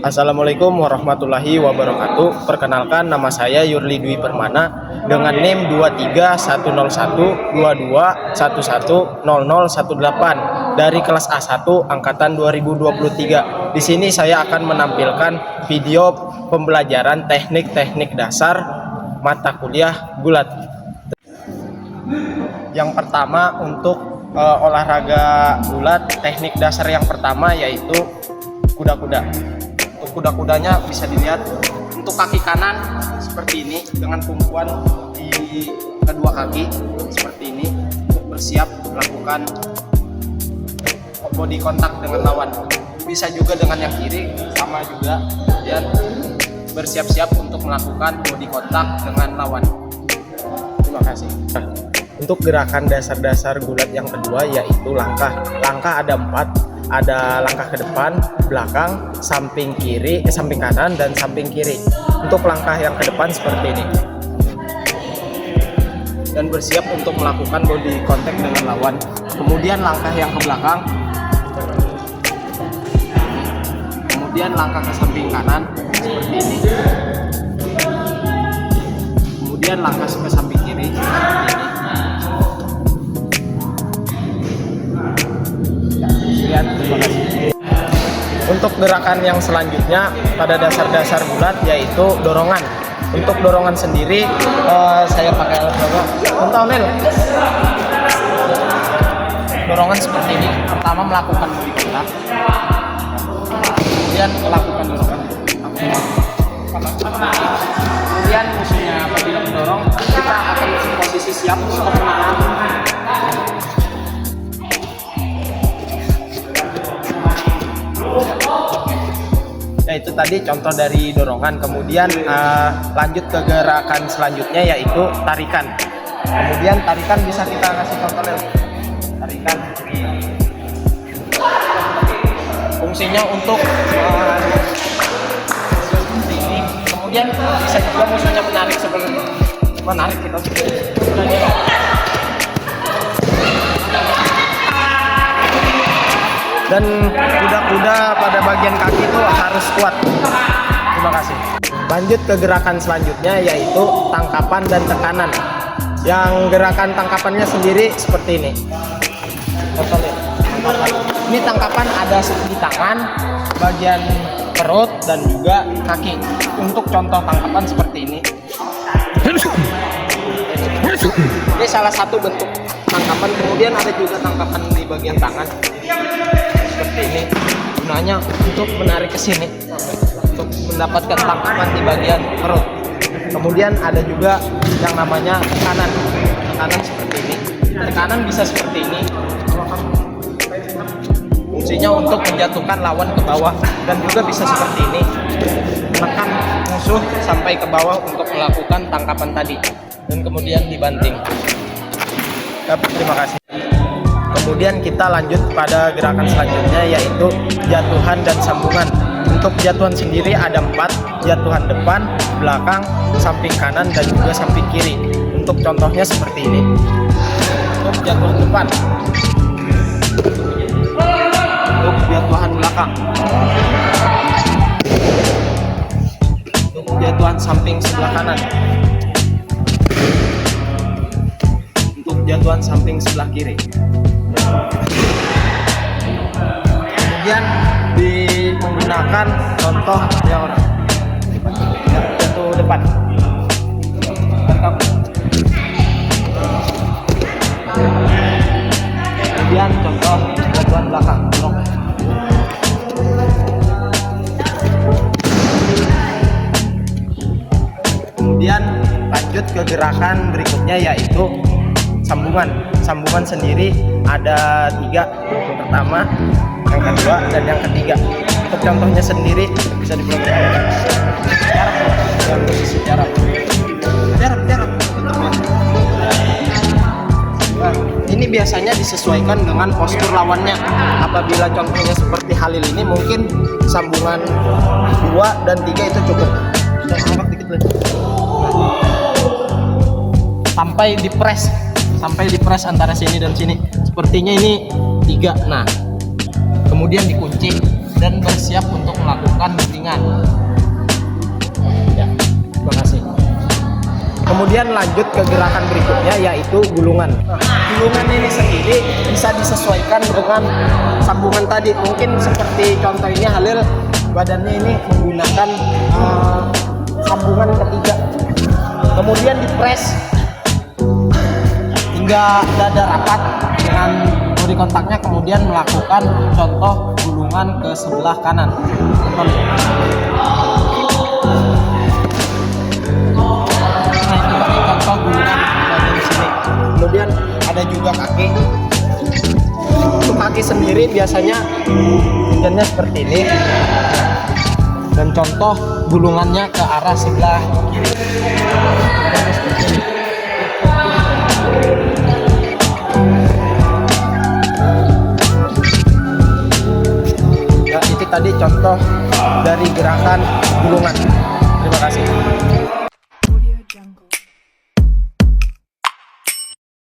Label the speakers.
Speaker 1: Assalamualaikum warahmatullahi wabarakatuh. Perkenalkan, nama saya Yurli Dwi Permana dengan NIM 2312211110018 dari kelas A1 angkatan 2023. Di sini saya akan menampilkan video pembelajaran teknik-teknik dasar mata kuliah gulat. Yang pertama untuk olahraga gulat, teknik dasar yang pertama yaitu kuda-kuda. Kuda-kudanya bisa dilihat untuk kaki kanan seperti ini dengan tumpuan di kedua kaki seperti ini untuk bersiap melakukan body contact dengan lawan. Bisa juga dengan yang kiri sama juga, dan bersiap-siap untuk melakukan body contact dengan lawan. Terima kasih. Untuk gerakan dasar-dasar gulat yang kedua yaitu langkah. Langkah ada 4. Ada langkah ke depan, belakang, samping kiri, samping kanan, dan samping kiri. Untuk langkah yang ke depan seperti ini, dan bersiap untuk melakukan body contact dengan lawan. Kemudian langkah yang ke belakang, kemudian langkah ke samping kanan seperti ini, kemudian langkah ke samping kiri seperti ini. Terima kasih. Untuk gerakan yang selanjutnya pada dasar-dasar gulat yaitu dorongan. Untuk dorongan sendiri saya pakai alat berat. Dorongan seperti ini. Pertama melakukan body contact, kemudian melakukan dorongan. Kemudian musuhnya apabila mendorong, kita akan posisi siap untuk menahan. Ya, itu tadi contoh dari dorongan. Kemudian lanjut ke gerakan selanjutnya yaitu tarikan. Kemudian tarikan bisa kita kasih contoh. Tarikan fungsinya untuk seperti ini. Kemudian bisa juga musuhnya menarik sebelum menarik kita dan kuda-kuda pada bagian kaki itu harus kuat. Terima kasih. Lanjut ke gerakan selanjutnya yaitu tangkapan dan tekanan. Yang gerakan tangkapannya sendiri seperti ini. Ini tangkapan ada di tangan, bagian perut, dan juga kaki. Untuk contoh tangkapan seperti ini. Ini salah satu bentuk tangkapan. Kemudian ada juga tangkapan di bagian tangan seperti ini, gunanya untuk menarik ke sini untuk mendapatkan tangkapan di bagian perut. Kemudian ada juga yang namanya tekanan. Tekanan seperti ini. Tekanan bisa seperti ini. Fungsinya untuk menjatuhkan lawan ke bawah, dan juga bisa seperti ini, menekan musuh sampai ke bawah untuk melakukan tangkapan tadi, dan kemudian dibanting. Terima kasih. Kemudian kita lanjut pada gerakan selanjutnya yaitu jatuhan dan sambungan. Untuk jatuhan sendiri ada 4, jatuhan depan, belakang, samping kanan, dan juga samping kiri. Untuk contohnya seperti ini. Untuk jatuhan depan, untuk jatuhan belakang, untuk jatuhan samping sebelah kanan, untuk jatuhan samping sebelah kiri. Kemudian menggunakan contoh yang jatuh depan. Kemudian contoh jatuhan belakang. Kemudian lanjut ke gerakan berikutnya yaitu sambungan. Sambungan sendiri ada 3, yang pertama, yang kedua, dan yang ketiga. Untuk contohnya sendiri bisa diperhatikan jarak. Nah, ini biasanya disesuaikan dengan postur lawannya. Apabila contohnya seperti Halil ini, mungkin sambungan 2 dan 3 itu cukup. Kita angkat dikit lagi. Sampai dipres antara sini dan sini. Sepertinya ini 3. Nah, kemudian dikunci dan bersiap untuk melakukan guntingan. Ya, terima kasih. Kemudian lanjut ke gerakan berikutnya, yaitu gulungan. Gulungan ini sendiri bisa disesuaikan dengan sambungan tadi. Mungkin seperti contoh ini Halil badannya ini menggunakan sambungan ketiga. Kemudian dipres hingga dada rapat dengan body kontaknya, kemudian melakukan contoh gulungan ke sebelah kanan. Contoh gulungan bagian sini. Kemudian ada juga kaki. Untuk kaki sendiri biasanya hujannya seperti ini, dan contoh gulungannya ke arah sebelah kiri. Nah, itu tadi contoh dari gerakan gulungan. Terima kasih.